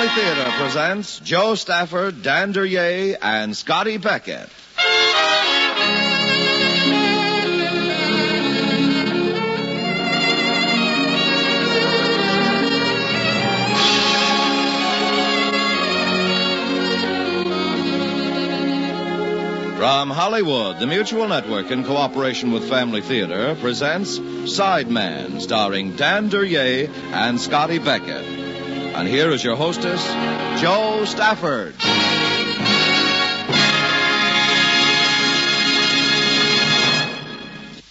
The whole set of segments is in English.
Family Theater presents Joe Stafford, Dan Duryea, and Scotty Beckett. From Hollywood, the Mutual Network, in cooperation with Family Theater, presents Sideman, starring Dan Duryea and Scotty Beckett. And here is your hostess, Joe Stafford.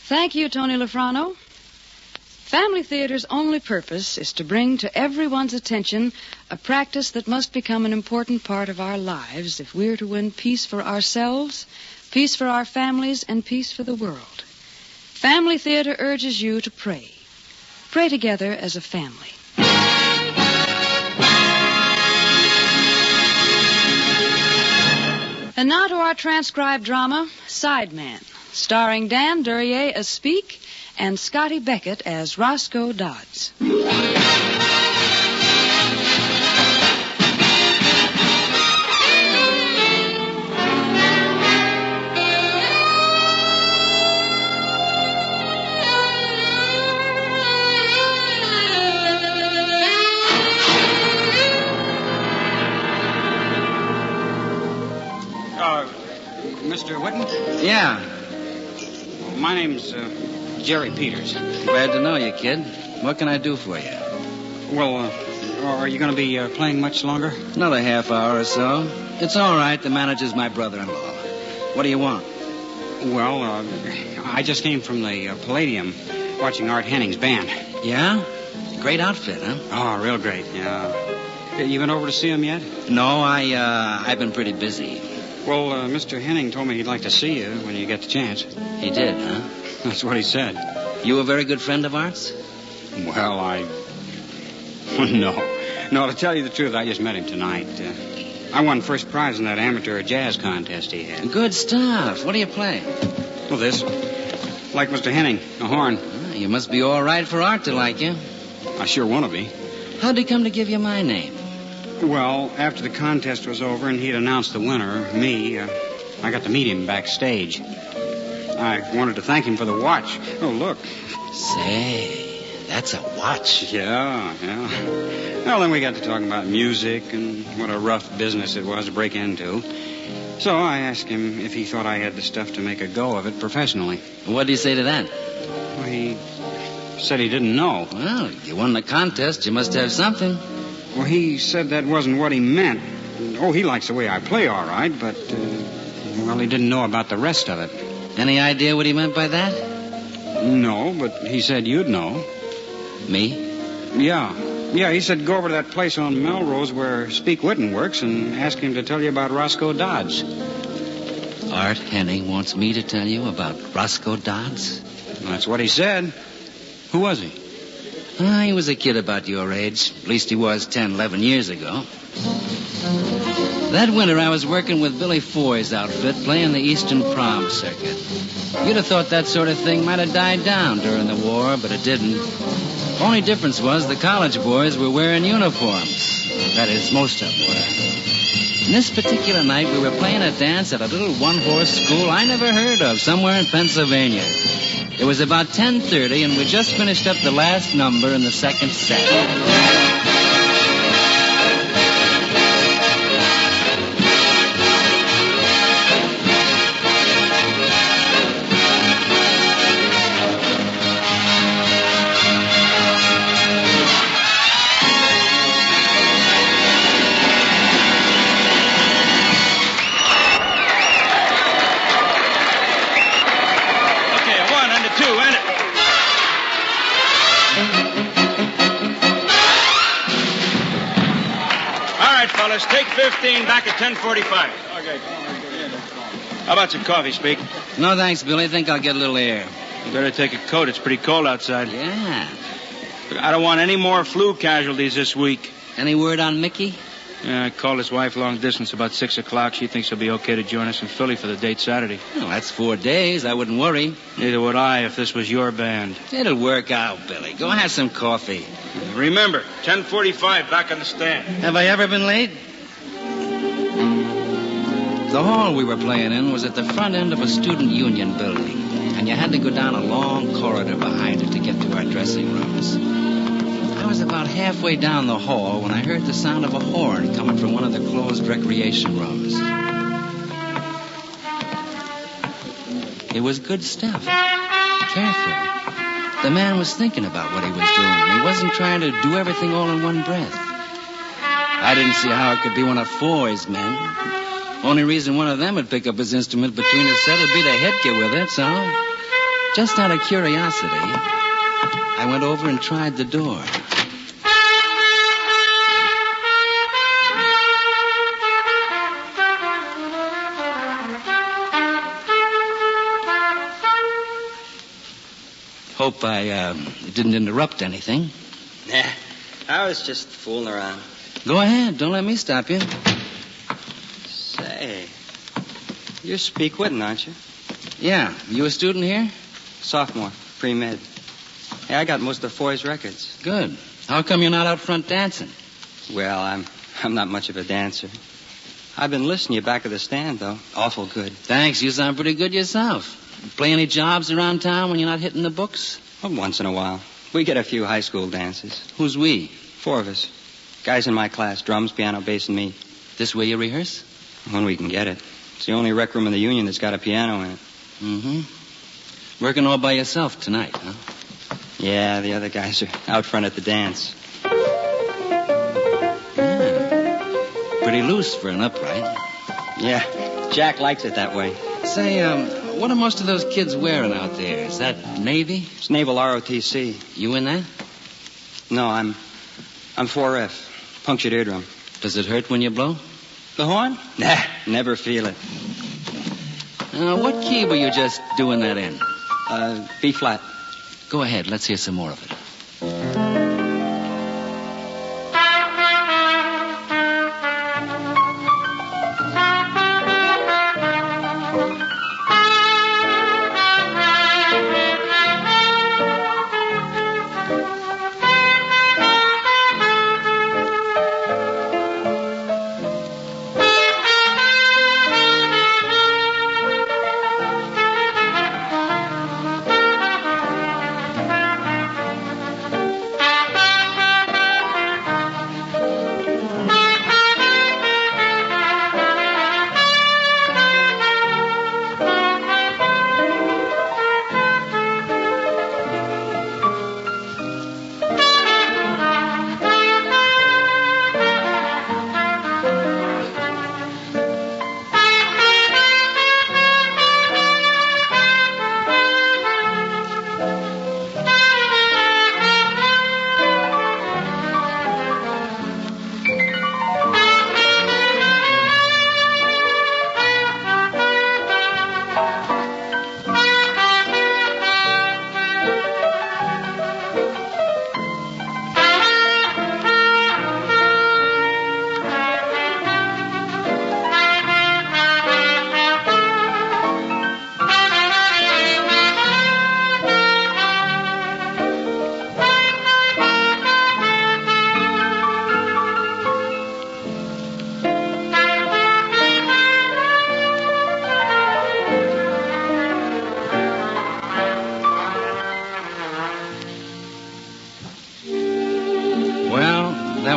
Thank you, Tony Lafrano. Family Theater's only purpose is to bring to everyone's attention a practice that must become an important part of our lives if we're to win peace for ourselves, peace for our families, and peace for the world. Family Theater urges you to pray. Pray together as a family. And now to our transcribed drama, Sideman, starring Dan Duryea as Speak and Scotty Beckett as Roscoe Dodds. Mr. Whitten? Yeah. My name's Jerry Peters. Glad to know you, kid. What can I do for you? Well, are you going to be playing much longer? Another half hour or so. It's all right. The manager's my brother-in-law. What do you want? Well, I just came from the Palladium watching Art Henning's band. Yeah? Great outfit, huh? Oh, real great, yeah. You been over to see him yet? No, I've been pretty busy. Well, Mr. Henning told me he'd like to see you when you get the chance. He did, huh? That's what he said. You a very good friend of Art's? Well, No, to tell you the truth, I just met him tonight. I won first prize in that amateur jazz contest he had. Good stuff. What do you play? Well, this. Like Mr. Henning, a horn. You must be all right for Art to like you. I sure want to be. How'd he come to give you my name? Well, after the contest was over and he'd announced the winner, me, I got to meet him backstage. I wanted to thank him for the watch. Oh, look. Say, that's a watch. Yeah. Well, then we got to talking about music and what a rough business it was to break into. So I asked him if he thought I had the stuff to make a go of it professionally. What did he say to that? Well, he said he didn't know. Well, you won the contest. You must have something. Well, he said that wasn't what he meant. Oh, he likes the way I play all right, but, he didn't know about the rest of it. Any idea what he meant by that? No, but he said you'd know. Me? Yeah, he said go over to that place on Melrose where Speak Whitten works and ask him to tell you about Roscoe Dodds. Art Henning wants me to tell you about Roscoe Dodds? Well, that's what he said. Who was he? He was a kid about your age. At least he was 10, 11 years ago. That winter, I was working with Billy Foy's outfit, playing the Eastern Prom circuit. You'd have thought that sort of thing might have died down during the war, but it didn't. Only difference was the college boys were wearing uniforms. That is, most of them were. And this particular night, we were playing a dance at a little one-horse school I never heard of, somewhere in Pennsylvania. It was about 10:30, and we just finished up the last number in the second set. Take 15 back at 10:45. Okay. How about some coffee, Speak? No, thanks, Billy. I think I'll get a little air. You better take a coat. It's pretty cold outside. Yeah. I don't want any more flu casualties this week. Any word on Mickey? Yeah, I called his wife long distance about 6 o'clock. She thinks he'll be okay to join us in Philly for the date Saturday. Well, that's 4 days. I wouldn't worry. Neither would I if this was your band. It'll work out, Billy. Go have some coffee. Remember, 10:45 back on the stand. Have I ever been late? The hall we were playing in was at the front end of a student union building, and you had to go down a long corridor behind it to get to our dressing rooms. I was about halfway down the hall when I heard the sound of a horn coming from one of the closed recreation rooms. It was good stuff. Careful. The man was thinking about what he was doing, and he wasn't trying to do everything all in one breath. I didn't see how it could be one of Foy's men. Only reason one of them would pick up his instrument between his set would be to hit you with it, so just out of curiosity, I went over and tried the door. Hope I didn't interrupt anything. Nah, I was just fooling around. Go ahead. Don't let me stop you. Say, you're speak-witting, aren't you? Yeah. You a student here? Sophomore, pre-med. Hey, I got most of Foy's records. Good. How come you're not out front dancing? Well, I'm not much of a dancer. I've been listening to you back of the stand, though. Awful good. Thanks. You sound pretty good yourself. Play any jobs around town when you're not hitting the books? Well, once in a while. We get a few high school dances. Who's we? 4 of us. Guys in my class, drums, piano, bass, and me. This way you rehearse? When we can get it. It's the only rec room in the union that's got a piano in it. Mm-hmm. Working all by yourself tonight, huh? Yeah, the other guys are out front at the dance. Yeah. Pretty loose for an upright. Yeah, Jack likes it that way. Say, what are most of those kids wearing out there? Is that Navy? It's Naval ROTC. You in that? No, I'm 4F. Punctured eardrum. Does it hurt when you blow? The horn? Nah, never feel it. What key were you just doing that in? B flat. Go ahead. Let's hear some more of it.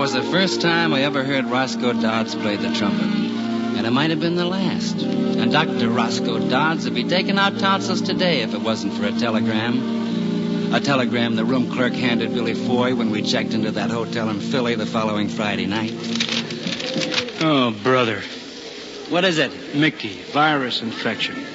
was the first time I ever heard Roscoe Dodds play the trumpet. And it might have been the last. And Dr. Roscoe Dodds would be taking out tonsils today if it wasn't for a telegram. A telegram the room clerk handed Billy Foy when we checked into that hotel in Philly the following Friday night. Oh, brother. What is it? Mickey, virus infection.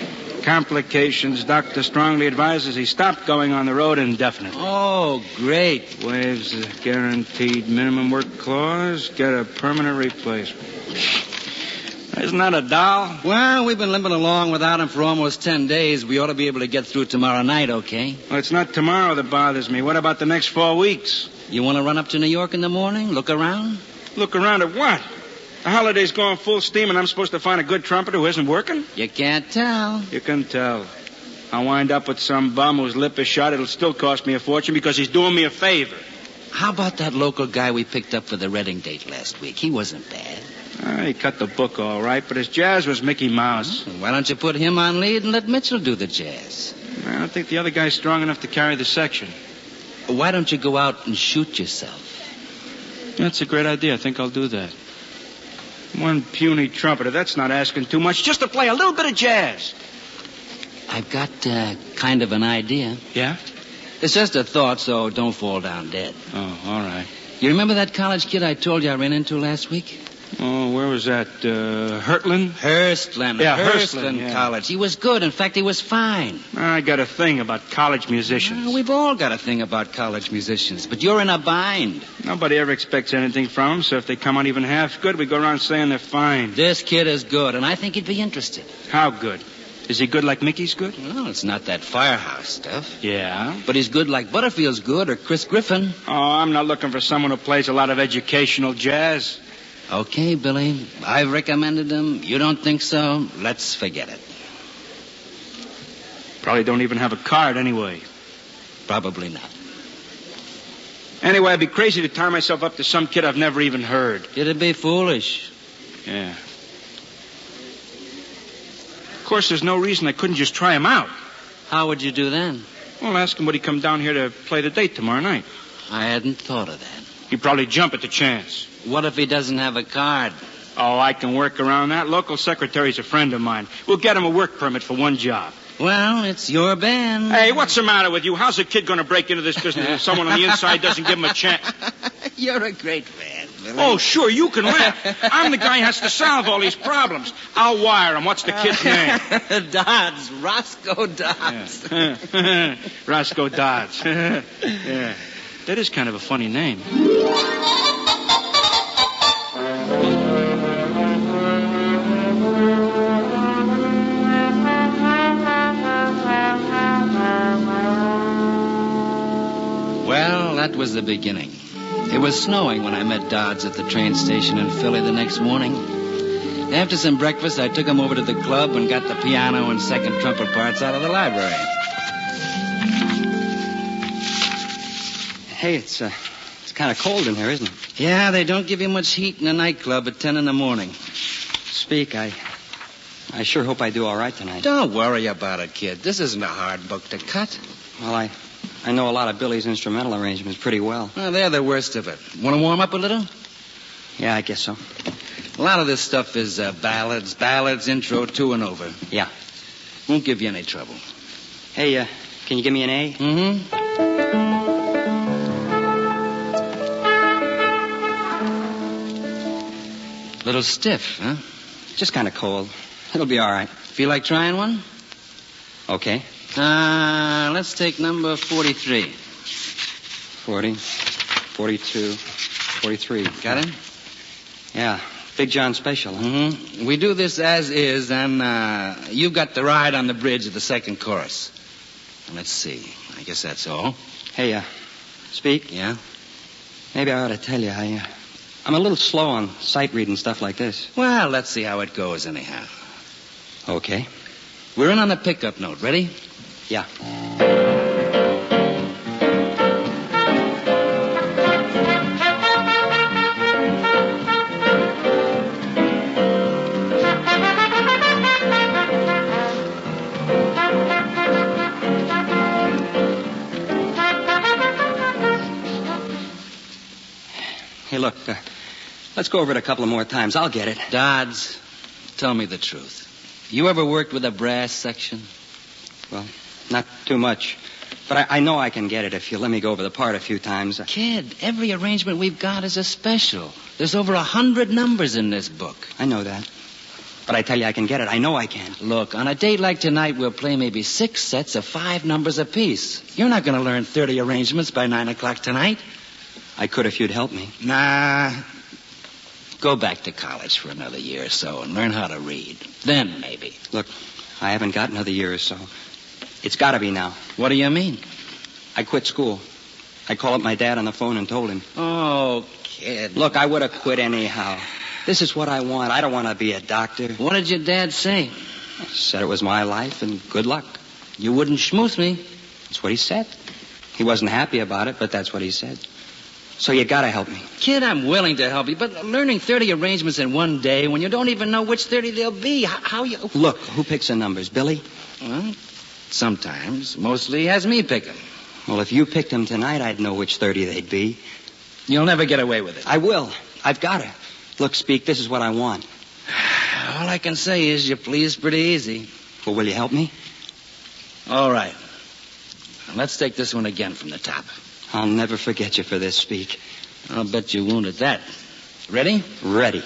Complications. Doctor strongly advises he stop going on the road indefinitely. Oh, great. Waives the guaranteed minimum work clause. Get a permanent replacement. Isn't that a doll? Well, we've been limping along without him for almost 10 days. We ought to be able to get through tomorrow night, okay? Well, it's not tomorrow that bothers me. What about the next 4 weeks? You want to run up to New York in the morning? Look around? Look around at what? The holiday's going full steam, and I'm supposed to find a good trumpeter who isn't working? You can't tell. You can tell. I'll wind up with some bum whose lip is shut. It'll still cost me a fortune because he's doing me a favor. How about that local guy we picked up for the Reading date last week? He wasn't bad. He cut the book all right, but his jazz was Mickey Mouse. Why don't you put him on lead and let Mitchell do the jazz? I don't think the other guy's strong enough to carry the section. Why don't you go out and shoot yourself? That's a great idea. I think I'll do that. One puny trumpeter, that's not asking too much. Just to play a little bit of jazz. I've got kind of an idea. Yeah? It's just a thought, so don't fall down dead. Oh, all right. You remember that college kid I told you I ran into last week? Oh, where was that? Hurtland? Hurstland. Yeah, Hurstland yeah. College. He was good. In fact, he was fine. I got a thing about college musicians. Well, we've all got a thing about college musicians, but you're in a bind. Nobody ever expects anything from them, so if they come out even half good, we go around saying they're fine. This kid is good, and I think he'd be interested. How good? Is he good like Mickey's good? Well, it's not that firehouse stuff. Yeah? But he's good like Butterfield's good or Chris Griffin. Oh, I'm not looking for someone who plays a lot of educational jazz. Okay, Billy. I've recommended him. You don't think so? Let's forget it. Probably don't even have a card anyway. Probably not. Anyway, I'd be crazy to tie myself up to some kid I've never even heard. It'd be foolish. Yeah. Of course, there's no reason I couldn't just try him out. How would you do then? Well, ask him would he come down here to play the date tomorrow night. I hadn't thought of that. He'd probably jump at the chance. What if he doesn't have a card? Oh, I can work around that. Local secretary's a friend of mine. We'll get him a work permit for one job. Well, it's your band. Hey, what's the matter with you? How's a kid going to break into this business if someone on the inside doesn't give him a chance? You're a great man, Billy. Oh, sure, you can laugh. I'm the guy who has to solve all these problems. I'll wire him. What's the kid's name? Dodds. Roscoe Dodds. Yeah. Roscoe Dodds. Yeah. That is kind of a funny name. Well, that was the beginning. It was snowing when I met Dodds at the train station in Philly the next morning. After some breakfast, I took him over to the club and got the piano and second trumpet parts out of the library. Hey, it's kind of cold in here, isn't it? Yeah, they don't give you much heat in a nightclub at 10 in the morning. Speak, I sure hope I do all right tonight. Don't worry about it, kid. This isn't a hard book to cut. Well, I know a lot of Billy's instrumental arrangements pretty well. Well, they're the worst of it. Want to warm up a little? Yeah, I guess so. A lot of this stuff is ballads, intro, to and over. Yeah. Won't give you any trouble. Hey, can you give me an A? Mm-hmm. Little stiff, huh? Just kind of cold. It'll be all right. Feel like trying one? Okay. Let's take number 43. 40, 42, 43. Got it? Yeah. Big John special. Huh? Mm-hmm. We do this as is, and you've got the ride on the bridge of the second chorus. Let's see. I guess that's all. Hey, Speak. Yeah? Maybe I ought to tell you, I'm a little slow on sight reading stuff like this. Well, let's see how it goes anyhow. Okay. We're in on the pickup note. Ready? Yeah. Hey, look, let's go over it a couple of more times. I'll get it. Dodds, tell me the truth. You ever worked with a brass section? Well, not too much. But I know I can get it if you let me go over the part a few times. Kid, every arrangement we've got is a special. There's over 100 numbers in this book. I know that. But I tell you, I can get it. I know I can. Look, on a date like tonight, we'll play maybe 6 sets of 5 numbers apiece. You're not going to learn 30 arrangements by 9 o'clock tonight. I could if you'd help me. Nah. Go back to college for another year or so and learn how to read. Then maybe. Look, I haven't got another year or so. It's got to be now. What do you mean? I quit school. I called up my dad on the phone and told him. Oh, kid. Look, I would have quit anyhow. This is what I want. I don't want to be a doctor. What did your dad say? Said it was my life and good luck. You wouldn't schmooze me. That's what he said. He wasn't happy about it, but that's what he said. So you gotta help me. Kid, I'm willing to help you, but learning 30 arrangements in one day when you don't even know which 30 they'll be, how you... Look, who picks the numbers? Billy? Well, sometimes. Mostly he has me pick them. Well, if you picked them tonight, I'd know which 30 they'd be. You'll never get away with it. I will. I've gotta. Look, Speak, this is what I want. All I can say is you please pretty easy. Well, will you help me? All right. Now, let's take this one again from the top. I'll never forget you for this, Speak. I'll bet you won't at that. Ready? Ready.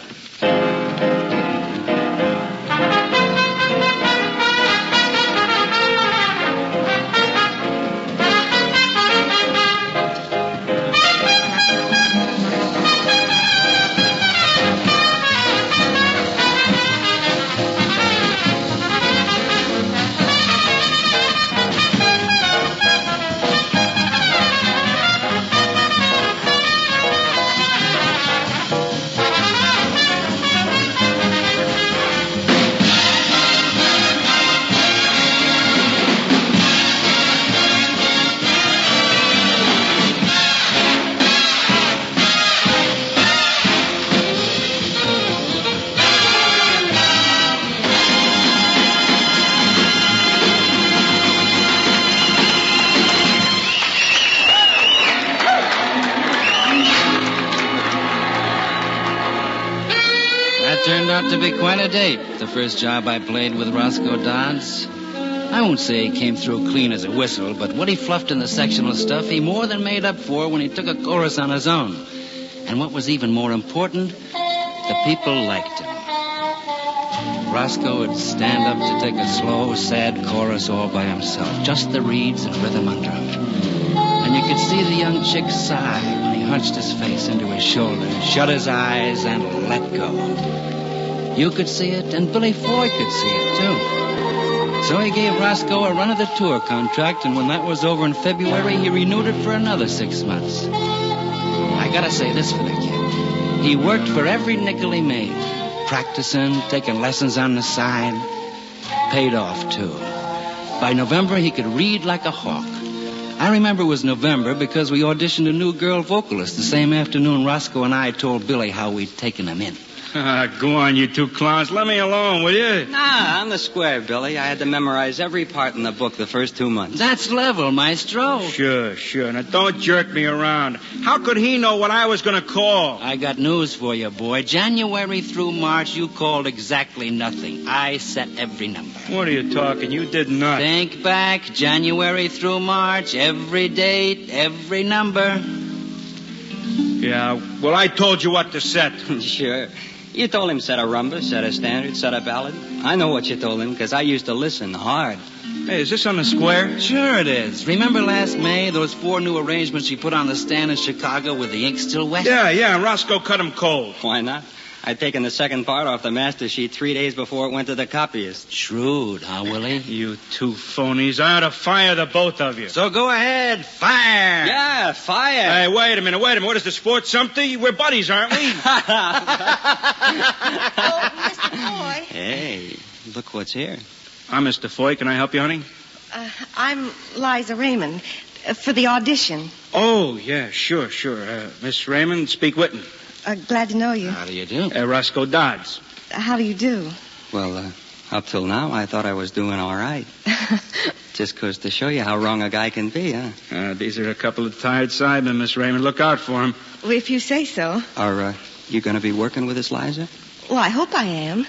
Turned out to be quite a date, the first job I played with Roscoe Dodds. I won't say he came through clean as a whistle, but what he fluffed in the sectional stuff, he more than made up for when he took a chorus on his own. And what was even more important, the people liked him. Roscoe would stand up to take a slow, sad chorus all by himself, just the reeds and rhythm under him. And you could see the young chick sigh when he hunched his face into his shoulder, shut his eyes, and let go. You could see it, and Billy Foy could see it, too. So he gave Roscoe a run of the tour contract, and when that was over in February, he renewed it for another 6 months. I gotta say this for the kid. He worked for every nickel he made, practicing, taking lessons on the side. Paid off, too. By November, he could read like a hawk. I remember it was November because we auditioned a new girl vocalist the same afternoon Roscoe and I told Billy how we'd taken him in. Go on, you two clowns. Let me alone, will you? Nah, on the square, Billy. I had to memorize every part in the book the first 2 months. That's level, maestro. Sure. Now, don't jerk me around. How could he know what I was going to call? I got news for you, boy. January through March, you called exactly nothing. I set every number. What are you talking? You did not. Think back. January through March, every date, every number. Yeah, well, I told you what to set. Sure. You told him set a rumba, set a standard, set a ballad. I know what you told him, because I used to listen hard. Hey, is this on the square? Sure it is. Remember last May, those 4 new arrangements you put on the stand in Chicago with the ink still wet? Yeah, Roscoe cut him cold. Why not? I'd taken the second part off the master sheet 3 days before it went to the copyist. Shrewd, huh, Willie? You two phonies. I ought to fire the both of you. So go ahead, fire! Yeah, fire! Hey, wait a minute. What is the sport, something? We're buddies, aren't we? Oh, Mr. Foy. Hey, look what's here. I'm Mr. Foy. Can I help you, honey? I'm Liza Raymond for the audition. Oh, yeah, sure. Miss Raymond, Speak Whitten. Glad to know you. How do you do? Roscoe Dodds. How do you do? Well, up till now, I thought I was doing all right. Just goes to show you how wrong a guy can be, huh? These are a couple of tired Sidemen, Miss Raymond. Look out for them. Well, if you say so. Are you going to be working with us, Liza? Well, I hope I am.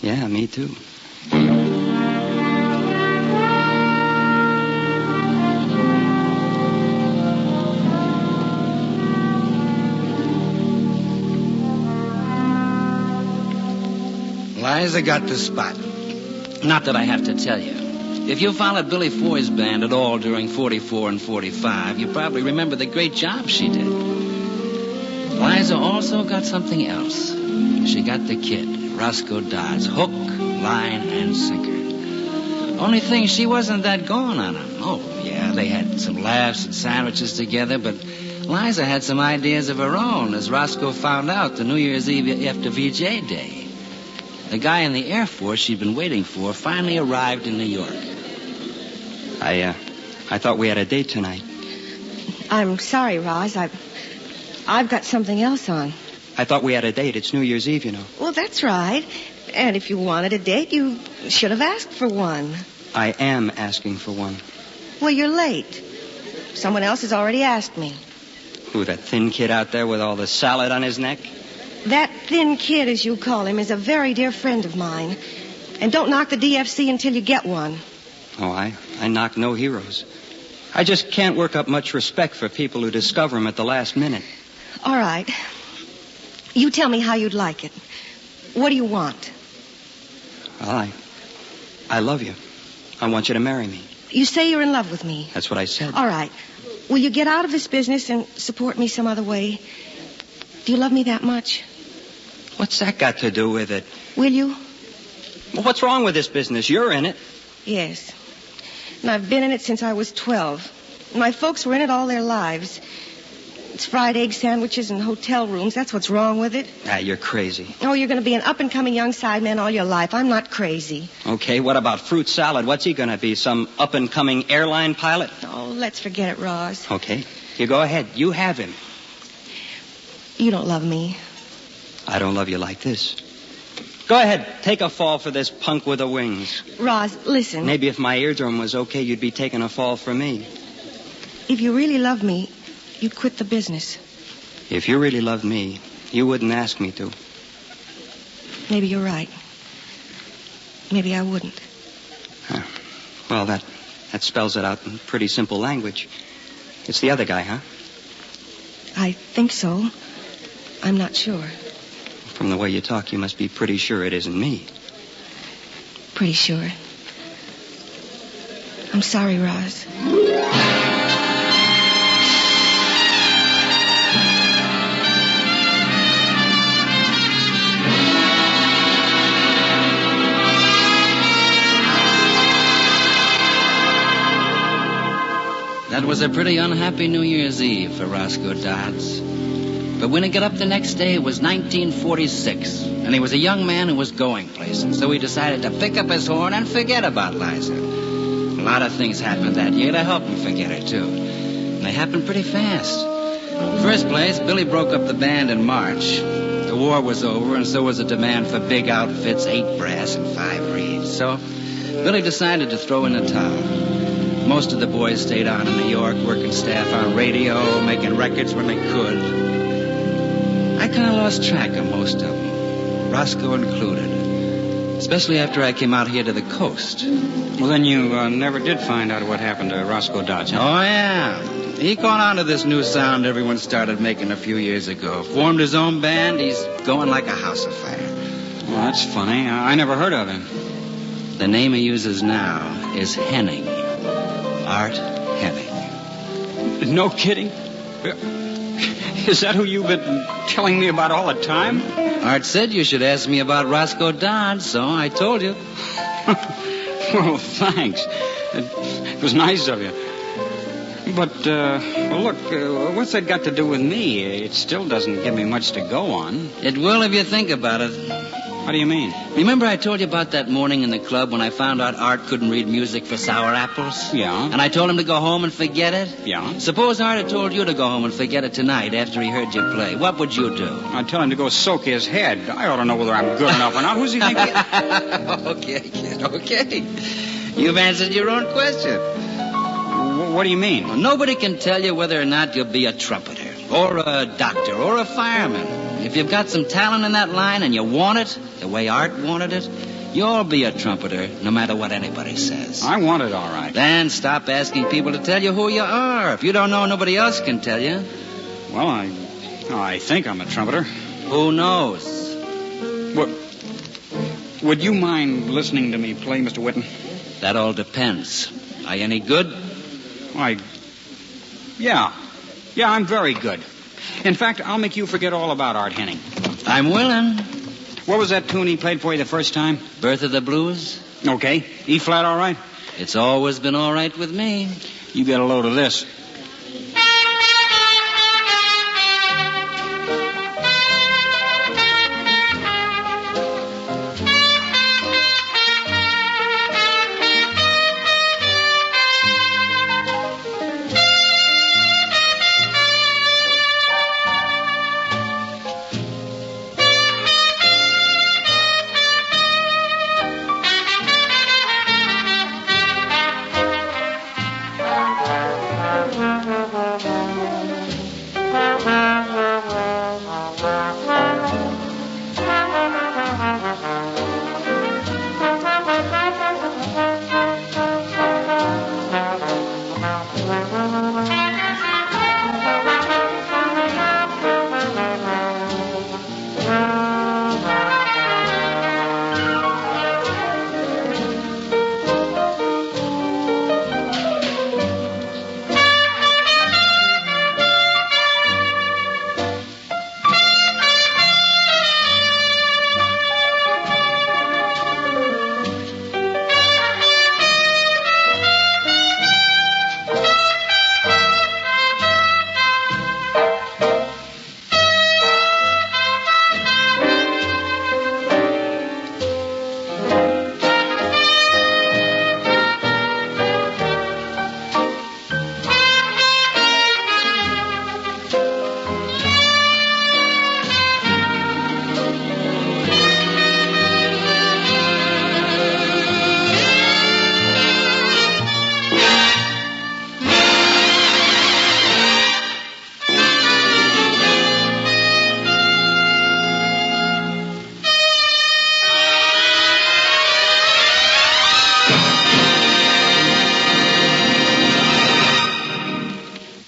Yeah, me too. Liza got the spot. Not that I have to tell you. If you followed Billy Foy's band at all during 44 and 45, you probably remember the great job she did. Liza also got something else. She got the kid, Roscoe Dodds, hook, line, and sinker. Only thing, she wasn't that going on him. Oh, yeah, they had some laughs and sandwiches together, but Liza had some ideas of her own, as Roscoe found out the New Year's Eve after VJ Day. The guy in the Air Force she'd been waiting for finally arrived in New York. I thought we had a date tonight. I'm sorry, Roz. I've got something else on. I thought we had a date. It's New Year's Eve, you know. Well, that's right. And if you wanted a date, you should have asked for one. I am asking for one. Well, you're late. Someone else has already asked me. Who, that thin kid out there with all the salad on his neck? That thin kid, as you call him, is a very dear friend of mine. And don't knock the DFC until you get one. Oh, I knock no heroes. I just can't work up much respect for people who discover them at the last minute. All right. You tell me how you'd like it. What do you want? Well, I love you. I want you to marry me. You say you're in love with me. That's what I said. All right. Will you get out of this business and support me some other way? Do you love me that much? What's that got to do with it? Will you? Well, what's wrong with this business? You're in it. Yes. And I've been in it since I was 12. My folks were in it all their lives. It's fried egg sandwiches and hotel rooms. That's what's wrong with it. Ah, you're crazy. Oh, you're going to be an up-and-coming young sideman all your life. I'm not crazy. Okay, what about fruit salad? What's he going to be, some up-and-coming airline pilot? Oh, let's forget it, Roz. Okay, you go ahead. You have him. You don't love me. I don't love you like this. Go ahead, take a fall for this punk with the wings. Roz, listen. Maybe if my eardrum was okay, you'd be taking a fall for me. If you really love me, you'd quit the business. If you really loved me, you wouldn't ask me to. Maybe you're right. Maybe I wouldn't. Well, that spells it out in pretty simple language. It's the other guy, huh? I think so. I'm not sure. From the way you talk, you must be pretty sure it isn't me. Pretty sure. I'm sorry, Roz. That was a pretty unhappy New Year's Eve for Roscoe Dodds. But when he got up the next day, it was 1946, and he was a young man who was going places, so he decided to pick up his horn and forget about Liza. A lot of things happened that year to help him forget her, too. And they happened pretty fast. First place, Billy broke up the band in March. The war was over, and so was the demand for big outfits, 8 brass and 5 reeds. So Billy decided to throw in the towel. Most of the boys stayed on in New York, working staff on radio, making records when they could. I kind of lost track of most of them, Roscoe included, especially after I came out here to the coast. Well, then you never did find out what happened to Roscoe Dodds, huh? Oh, yeah. He caught on to this new sound everyone started making a few years ago. Formed his own band. He's going like a house afire. Well, that's funny. I never heard of him. The name he uses now is Henning. Art Henning. No kidding? Is that who you've been telling me about all the time? Art said you should ask me about Roscoe Dodds, so I told you. Well, thanks. It was nice of you. But, well, look, what's that got to do with me? It still doesn't give me much to go on. It will if you think about it. What do you mean? Remember I told you about that morning in the club when I found out Art couldn't read music for sour apples? Yeah. And I told him to go home and forget it? Yeah. Suppose Art had told you to go home and forget it tonight after he heard you play. What would you do? I'd tell him to go soak his head. I ought to know whether I'm good enough or not. Who's he thinking? Okay, kid, okay. You've answered your own question. What do you mean? Well, nobody can tell you whether or not you'll be a trumpeter or a doctor or a fireman. If you've got some talent in that line and you want it, the way Art wanted it, you'll be a trumpeter no matter what anybody says. I want it, all right. Then stop asking people to tell you who you are. If you don't know, nobody else can tell you. Well, I think I'm a trumpeter. Who knows? Would you mind listening to me play, Mr. Whitten? That all depends. Are you any good? Yeah, I'm very good. In fact, I'll make you forget all about Art Henning. I'm willing. What was that tune he played for you the first time? Birth of the Blues? Okay. E flat all right? It's always been all right with me. You get a load of this.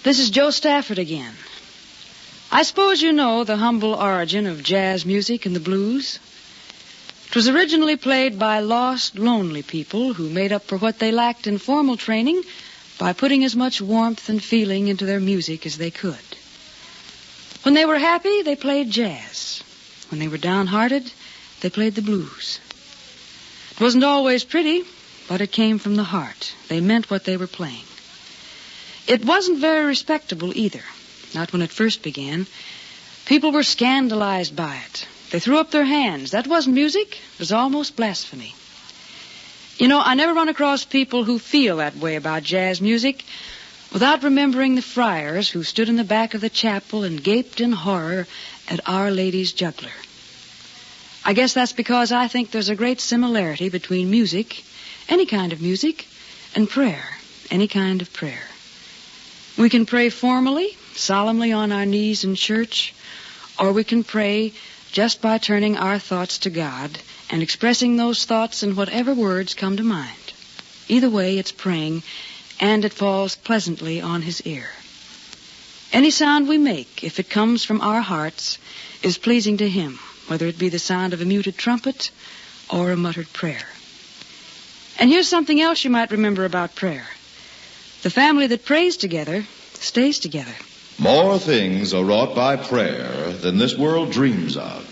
This is Joe Stafford again. I suppose you know the humble origin of jazz music and the blues. It was originally played by lost, lonely people who made up for what they lacked in formal training by putting as much warmth and feeling into their music as they could. When they were happy, they played jazz. When they were downhearted, they played the blues. It wasn't always pretty, but it came from the heart. They meant what they were playing. It wasn't very respectable either, not when it first began. People were scandalized by it. They threw up their hands. That wasn't music. It was almost blasphemy. You know, I never run across people who feel that way about jazz music without remembering the friars who stood in the back of the chapel and gaped in horror at Our Lady's juggler. I guess that's because I think there's a great similarity between music, any kind of music, and prayer, any kind of prayer. We can pray formally, solemnly on our knees in church, or we can pray just by turning our thoughts to God and expressing those thoughts in whatever words come to mind. Either way, it's praying, and it falls pleasantly on His ear. Any sound we make, if it comes from our hearts, is pleasing to Him, whether it be the sound of a muted trumpet or a muttered prayer. And here's something else you might remember about prayer. The family that prays together stays together. More things are wrought by prayer than this world dreams of.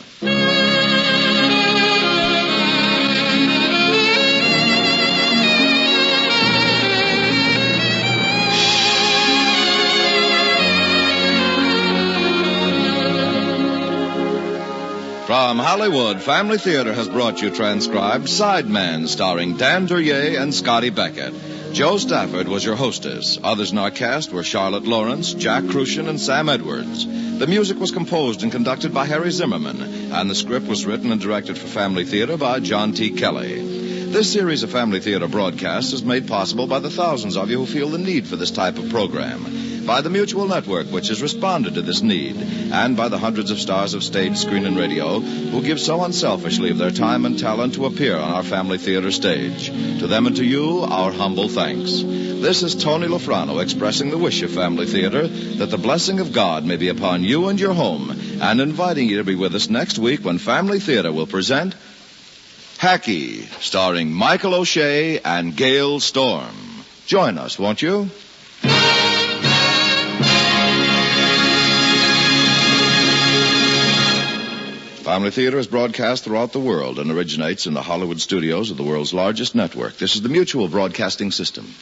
From Hollywood, Family Theater has brought you transcribed Sideman, starring Dan Duryea and Scotty Beckett. Joe Stafford was your hostess. Others in our cast were Charlotte Lawrence, Jack Crucian, and Sam Edwards. The music was composed and conducted by Harry Zimmerman, and the script was written and directed for Family Theater by John T. Kelly. This series of Family Theater broadcasts is made possible by the thousands of you who feel the need for this type of program, by the Mutual Network, which has responded to this need, and by the hundreds of stars of stage, screen, and radio who give so unselfishly of their time and talent to appear on our Family Theater stage. To them and to you, our humble thanks. This is Tony Lofrano expressing the wish of Family Theater that the blessing of God may be upon you and your home, and inviting you to be with us next week when Family Theater will present Hackey, starring Michael O'Shea and Gail Storm. Join us, won't you? Family Theater is broadcast throughout the world and originates in the Hollywood studios of the world's largest network. This is the Mutual Broadcasting System.